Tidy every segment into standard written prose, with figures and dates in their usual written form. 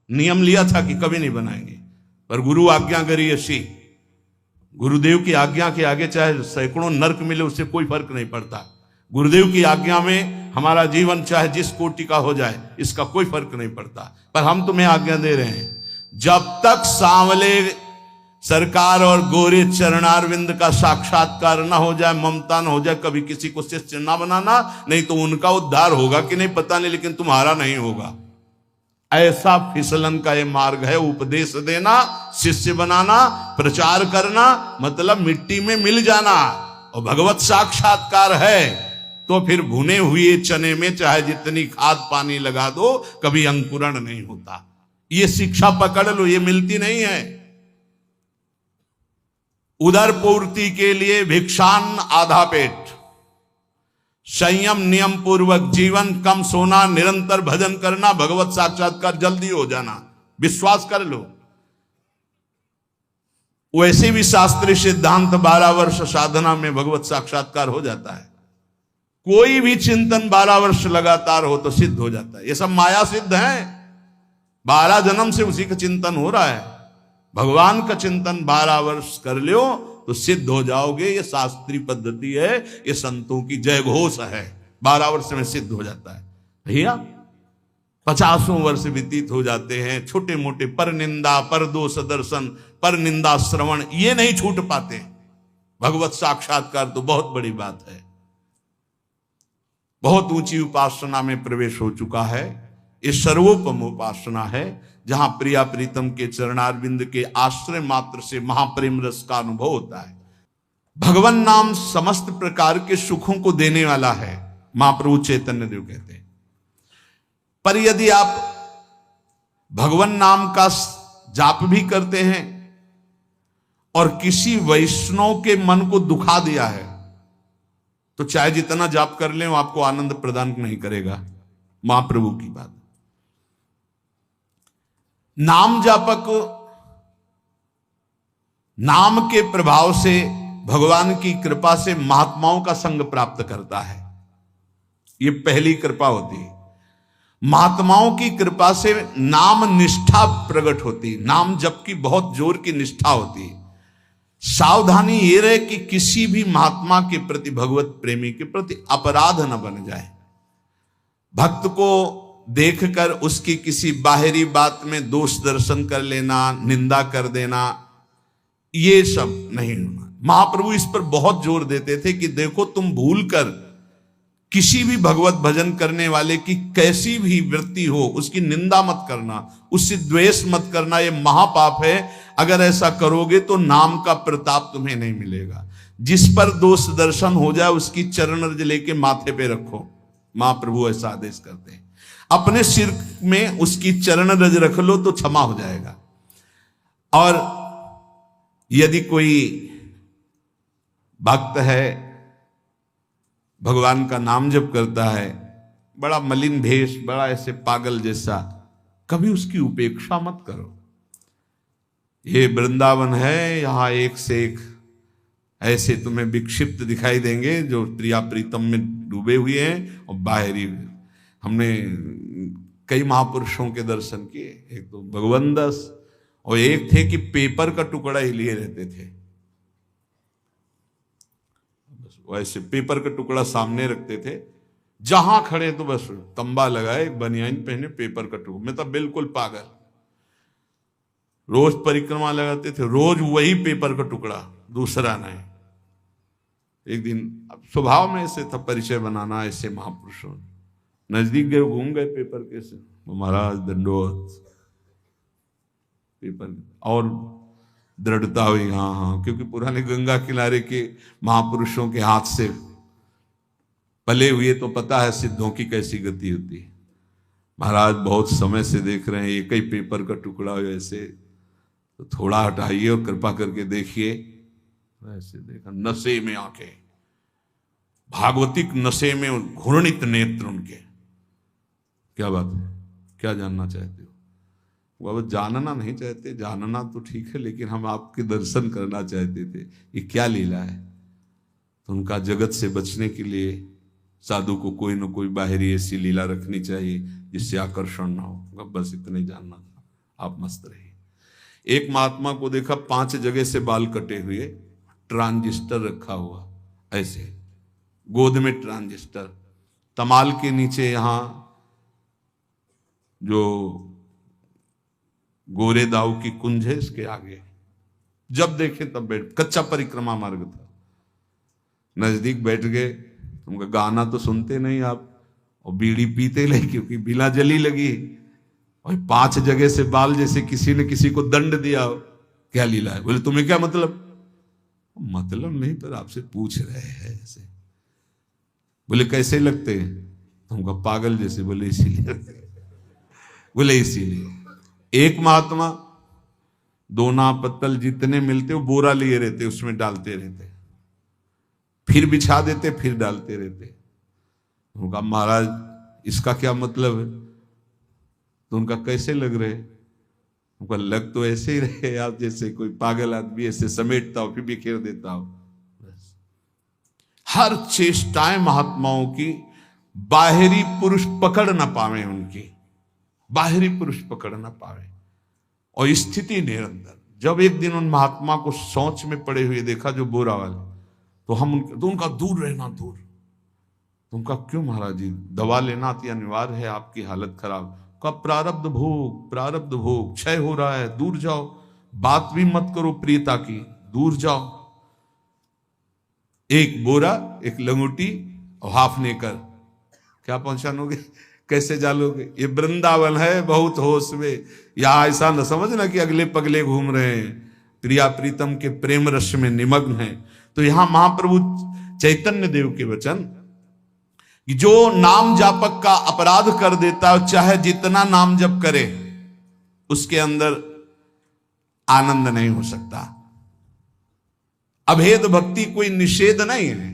नियम लिया था कि कभी नहीं बनाएंगे, पर गुरु आज्ञा करी ऐसी। गुरुदेव की आज्ञा के आगे चाहे सैकड़ों नरक मिले, उससे कोई फर्क नहीं पड़ता। गुरुदेव की आज्ञा में हमारा जीवन चाहे जिस कोटि का हो जाए, इसका कोई फर्क नहीं पड़ता। पर हम तुम्हें आज्ञा दे रहे हैं, जब तक सांवले सरकार और गोरे चरणारविंद का साक्षात्कार ना हो जाए, ममता ना हो जाए, कभी किसी को शिष्य ना बनाना, नहीं तो उनका उद्धार होगा कि नहीं पता नहीं, लेकिन तुम्हारा नहीं होगा। ऐसा फिसलन का ये मार्ग है। उपदेश देना, शिष्य बनाना, प्रचार करना, मतलब मिट्टी में मिल जाना। और भगवत साक्षात्कार है तो फिर भुने हुए चने में चाहे जितनी खाद पानी लगा दो, कभी अंकुरण नहीं होता। ये शिक्षा पकड़ लो, ये मिलती नहीं है। उदर पूर्ति के लिए भिक्षान आधा पेट, संयम नियम पूर्वक जीवन, कम सोना, निरंतर भजन करना, भगवत साक्षात्कार जल्दी हो जाना। विश्वास कर लो। वैसे भी शास्त्रीय सिद्धांत 12 वर्ष साधना में भगवत साक्षात्कार हो जाता है। कोई भी चिंतन 12 वर्ष लगातार हो तो सिद्ध हो जाता है। ये सब माया सिद्ध है। 12 जन्म से उसी का चिंतन हो रहा है। भगवान का चिंतन 12 वर्ष कर लो तो सिद्ध हो जाओगे। ये शास्त्रीय पद्धति है, ये संतों की जय घोष है। 12 वर्ष में सिद्ध हो जाता है। भैया 50 वर्ष व्यतीत हो जाते हैं, छोटे मोटे पर निंदा, पर दोष दर्शन, पर निंदा श्रवण, ये नहीं छूट पाते। भगवत साक्षात्कार तो बहुत बड़ी बात है। बहुत ऊंची उपासना में प्रवेश हो चुका है। ये सर्वोपम उपासना है, जहां प्रिया प्रीतम के चरणारविंद के आश्रय मात्र से महाप्रेम रस का अनुभव होता है। भगवान नाम समस्त प्रकार के सुखों को देने वाला है, महाप्रभु चैतन्य देव कहते हैं। पर यदि आप भगवान नाम का जाप भी करते हैं और किसी वैष्णव के मन को दुखा दिया है, तो चाहे जितना जाप कर लें वो आपको आनंद प्रदान नहीं करेगा। महाप्रभु की बात। नाम जापक नाम के प्रभाव से, भगवान की कृपा से महात्माओं का संग प्राप्त करता है। यह पहली कृपा होती है। महात्माओं की कृपा से नाम निष्ठा प्रकट होती। नाम जप की बहुत जोर की निष्ठा होती है। सावधानी ये रहे कि किसी भी महात्मा के प्रति, भगवत प्रेमी के प्रति अपराध न बन जाए। भक्त को देखकर उसकी किसी बाहरी बात में दोष दर्शन कर लेना, निंदा कर देना, ये सब नहीं होना। महाप्रभु इस पर बहुत जोर देते थे कि देखो, तुम भूल कर किसी भी भगवत भजन करने वाले की कैसी भी वृत्ति हो, उसकी निंदा मत करना, उससे द्वेष मत करना। ये महापाप है। अगर ऐसा करोगे तो नाम का प्रताप तुम्हें नहीं मिलेगा। जिस पर दोष दर्शन हो जाए उसकी चरण रज लेके माथे पे रखो। महाप्रभु ऐसा आदेश करते हैं। अपने सिर में उसकी चरण रज रख लो तो क्षमा हो जाएगा। और यदि कोई भक्त है, भगवान का नाम जप करता है, बड़ा मलिन भेष, बड़ा ऐसे पागल जैसा, कभी उसकी उपेक्षा मत करो। ये वृंदावन है, यहां एक से एक ऐसे तुम्हें विक्षिप्त दिखाई देंगे जो प्रिया प्रीतम में डूबे हुए हैं। और बाहरी, हमने कई महापुरुषों के दर्शन किए। एक तो भगवान दास, और एक थे कि पेपर का टुकड़ा ही लिए रहते थे। बस वैसे पेपर का टुकड़ा सामने रखते थे, जहां खड़े तो बस तंबा लगाए, बनियान पहने, पेपर का टुकड़ा। मैं तो बिल्कुल पागल। रोज परिक्रमा लगाते थे, रोज वही पेपर का टुकड़ा, दूसरा नहीं। एक दिन स्वभाव में ऐसे था परिचय बनाना, ऐसे महापुरुषों नजदीक गए, घूम गए पेपर के से, महाराज दंडोत। पेपर और दृढ़ता हुई, हाँ हाँ, क्योंकि पुराने गंगा किनारे के महापुरुषों के हाथ से पले हुए, तो पता है सिद्धों की कैसी गति होती है। महाराज बहुत समय से देख रहे हैं, एक ही पेपर का टुकड़ा हो ऐसे, तो थोड़ा हटाइए और कृपा करके देखिए। ऐसे देखा, नशे में आंखें, भागवतिक नशे में घूर्णित नेत्र उनके। क्या बात है, क्या जानना चाहते हो? वो जानना नहीं चाहते, जानना तो ठीक है, लेकिन हम आपके दर्शन करना चाहते थे। ये क्या लीला है? तो उनका जगत से बचने के लिए साधु को कोई ना कोई बाहरी ऐसी लीला रखनी चाहिए जिससे आकर्षण ना हो। बस इतने जानना था। आप मस्त रहिए। एक महात्मा को देखा 5 जगह से बाल कटे हुए, ट्रांजिस्टर रखा हुआ, ऐसे गोद में ट्रांजिस्टर, तमाल के नीचे यहां जो गोरे दाऊ की कुंज है इसके आगे, जब देखे तब बैठ, कच्चा परिक्रमा मार्ग था। नजदीक बैठ गए, उनका गाना तो सुनते नहीं आप, और बीड़ी पीते नहीं क्योंकि बिला जली लगी, और 5 जगह से बाल जैसे किसी ने किसी को दंड दिया हो, क्या लीला है? बोले तुम्हें क्या मतलब? मतलब नहीं, पर आपसे पूछ रहे हैं ऐसे। बोले कैसे लगते हैं? तुमका पागल जैसे। बोले इसीलिए। बोले इसीलिए। एक महात्मा 2 नाव पत्तल जितने मिलते वो बोरा लिए रहते, उसमें डालते रहते, फिर बिछा देते, फिर डालते रहते। उनका महाराज इसका क्या मतलब है? तो उनका कैसे लग रहे? उनका लग तो ऐसे ही रहे आप जैसे कोई पागल आदमी ऐसे समेटता हो फिर बिखेर देता हो। बस हर चेष्टाएं महात्माओं की बाहरी पुरुष पकड़ ना पावे, उनकी बाहरी पुरुष पकड़ ना पावे, और स्थिति निरंतर। जब एक दिन उन महात्मा को सोच में पड़े हुए देखा जो बोरा वाले, तो उनका दूर रहना, दूर। तो उनका क्यों महाराज जी? दवा लेना अति अनिवार्य है, आपकी हालत खराब। का प्रारब्ध भोग, प्रारब्ध भोग क्षय हो रहा है, दूर जाओ, बात भी मत करो प्रियता की, दूर जाओ। एक बोरा, एक लंगोटी और हाफने कर क्या पहुंचानोगे? कैसे जालोगे? ये वृंदावन है, बहुत होश में। यहां ऐसा न समझना कि अगले पगले घूम रहे हैं, प्रिया प्रीतम के प्रेम रस में निमग्न है। तो यहां महाप्रभु चैतन्य देव के वचन कि जो नाम जापक का अपराध कर देता है, चाहे जितना नाम जप करे, उसके अंदर आनंद नहीं हो सकता। अभेद भक्ति कोई निषेध नहीं है,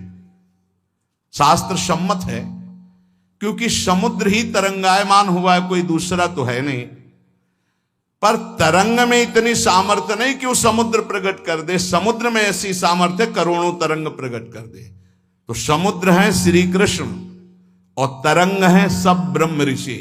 शास्त्र सम्मत है, क्योंकि समुद्र ही तरंगायमान हुआ है, कोई दूसरा तो है नहीं। पर तरंग में इतनी सामर्थ्य नहीं कि वो समुद्र प्रकट कर दे, समुद्र में ऐसी सामर्थ्य करोड़ों तरंग प्रकट कर दे। तो समुद्र है श्री कृष्ण और तरंग है सब ब्रह्म ऋषि।